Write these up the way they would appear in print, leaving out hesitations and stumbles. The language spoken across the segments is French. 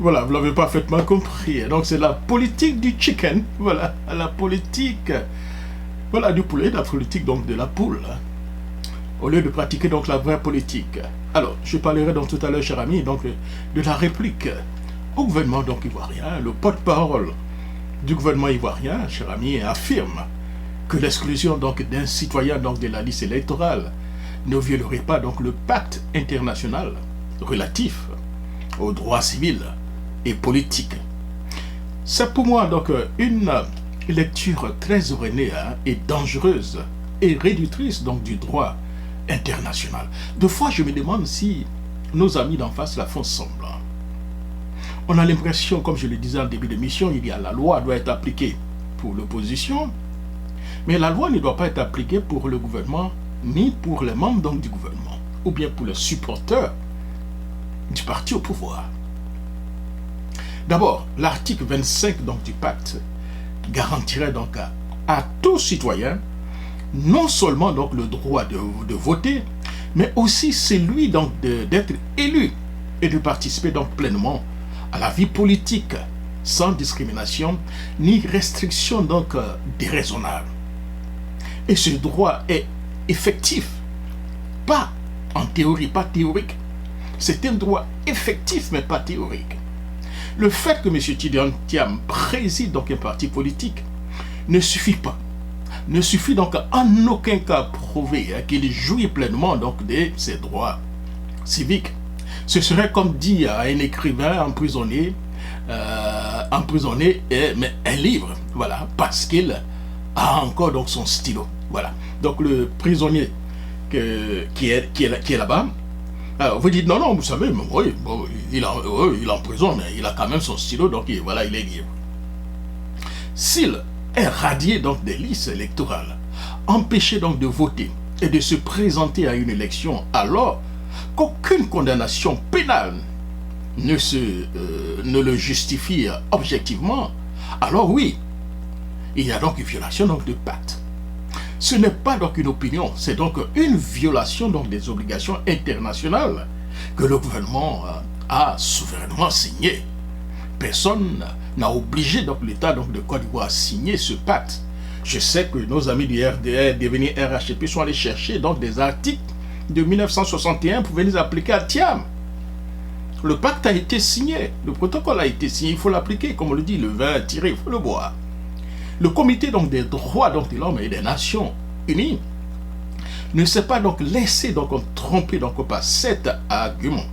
Voilà, vous l'avez parfaitement compris. Donc c'est la politique du chicken, voilà, la politique, voilà, du poulet, la politique donc de la poule, hein, au lieu de pratiquer donc la vraie politique. Alors, je parlerai donc tout à l'heure, cher ami, donc de la réplique au gouvernement donc ivoirien. Le porte-parole du gouvernement ivoirien, cher ami, affirme que l'exclusion donc d'un citoyen donc de la liste électorale ne violerait pas donc le pacte international relatif aux droits civils et politiques. C'est pour moi donc une lecture très erronée, hein, et dangereuse et réductrice donc du droit international. De fois, je me demande si nos amis d'en face la font semblant. On a l'impression, comme je le disais en début d'émission, il y a la loi doit être appliquée pour l'opposition, mais la loi ne doit pas être appliquée pour le gouvernement, ni pour les membres donc, du gouvernement, ou bien pour les supporters du parti au pouvoir. D'abord, l'article 25 donc, du pacte garantirait donc à tout citoyen non seulement donc, le droit de voter, mais aussi celui donc d'être élu et de participer donc pleinement à la vie politique sans discrimination ni restriction donc déraisonnable. Et ce droit est effectif, pas en théorie, pas théorique. C'est un droit effectif, mais pas théorique. Le fait que M. Tidjane Thiam préside donc un parti politique ne suffit pas. Ne suffit donc en aucun cas à prouver qu'il jouit pleinement donc de ses droits civiques. Ce serait comme dire à un écrivain emprisonné, mais un livre, voilà, parce qu'il a encore donc son stylo. Voilà. Donc le prisonnier qui est là-bas, vous dites non, vous savez, mais oui, bon, il est en prison, mais il a quand même son stylo, donc voilà, il est libre. S'il est radié donc des listes électorales, empêché donc de voter et de se présenter à une élection, alors qu'aucune condamnation pénale ne le justifie objectivement, alors oui, il y a donc une violation donc de pacte. Ce n'est pas donc une opinion, c'est donc une violation donc des obligations internationales que le gouvernement a souverainement signées. Personne n'a obligé donc l'État donc de Côte d'Ivoire à signer ce pacte. Je sais que nos amis du RDR devenus RHP sont allés chercher donc des articles de 1961 pour venir appliquer à Thiam. Le pacte a été signé, le protocole a été signé, il faut l'appliquer, comme on le dit, le vin tiré, il faut le boire. Le comité donc des droits donc, de l'homme et des Nations Unies ne s'est pas donc laissé donc tromper donc par cet argument.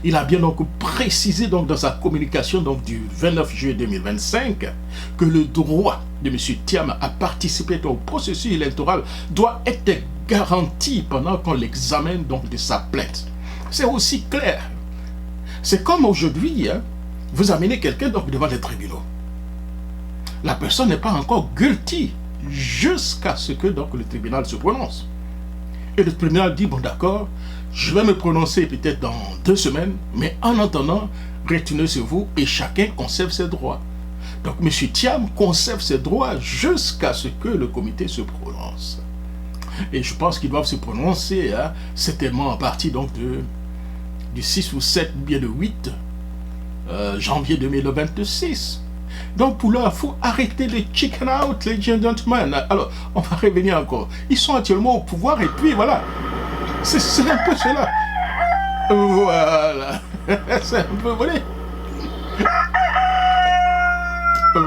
Il a bien donc précisé donc dans sa communication donc du 29 juillet 2025 que le droit de M. Thiam à participer au processus électoral doit être garanti pendant qu'on l'examine donc de sa plainte. C'est aussi clair. C'est comme aujourd'hui, hein, vous amenez quelqu'un donc devant les tribunaux. La personne n'est pas encore guilty jusqu'à ce que donc le tribunal se prononce. Et le tribunal dit, bon d'accord, je vais me prononcer peut-être dans 2 semaines, mais en attendant, retournez sur vous et chacun conserve ses droits. Donc M. Thiam conserve ses droits jusqu'à ce que le comité se prononce. Et je pense qu'ils doivent se prononcer, hein, certainement à partir donc du 6 ou 7, bien de 8 janvier 2026. Donc pour l'heure, il faut arrêter les chicken out, les gentlemen. Alors, on va revenir encore. Ils sont actuellement au pouvoir et puis voilà. C'est un peu cela. Voilà. C'est un peu, voilà.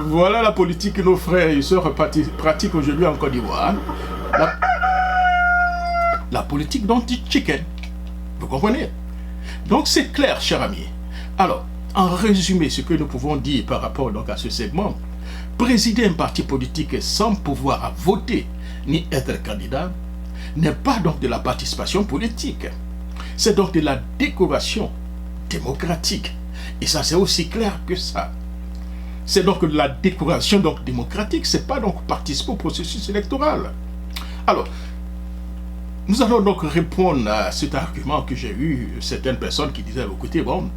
Voilà la politique que nos frères et sœurs pratiquent aujourd'hui en Côte d'Ivoire. La politique donc du chicken. Vous comprenez? Donc c'est clair, cher ami. Alors, en résumé, ce que nous pouvons dire par rapport donc à ce segment, présider un parti politique sans pouvoir voter ni être candidat n'est pas donc de la participation politique. C'est donc de la décoration démocratique. Et ça, c'est aussi clair que ça. C'est donc de la décoration donc démocratique, c'est pas donc participer au processus électoral. Alors, nous allons donc répondre à cet argument que j'ai eu certaines personnes qui disaient, écoutez, bon,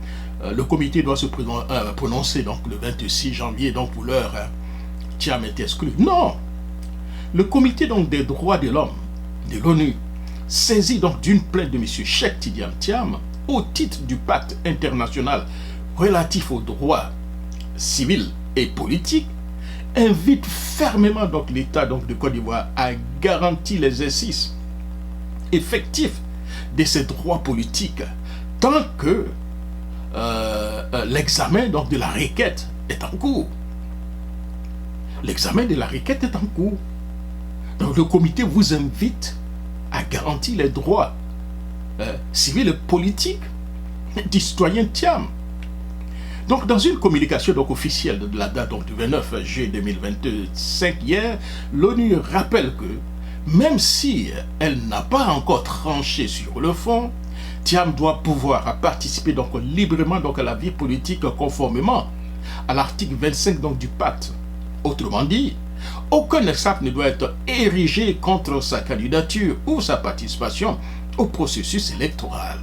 le comité doit se prononcer donc le 26 janvier, donc pour l'heure, Thiam est exclu. Non! Le comité donc des droits de l'homme de l'ONU saisit donc d'une plainte de M. Cheikh Tidjane Thiam au titre du pacte international relatif aux droits civils et politiques invite fermement donc l'État donc de Côte d'Ivoire à garantir l'exercice effectif de ces droits politiques tant que l'examen donc de la requête est en cours. L'examen de la requête est en cours. Donc le comité vous invite à garantir les droits civils et politiques du citoyen Thiam. Donc dans une communication donc officielle de la date donc, du 29 juillet 2025 hier, l'ONU rappelle que même si elle n'a pas encore tranché sur le fond, Thiam doit pouvoir participer donc librement donc à la vie politique conformément à l'article 25 donc du pacte. Autrement dit, aucun obstacle ne doit être érigé contre sa candidature ou sa participation au processus électoral.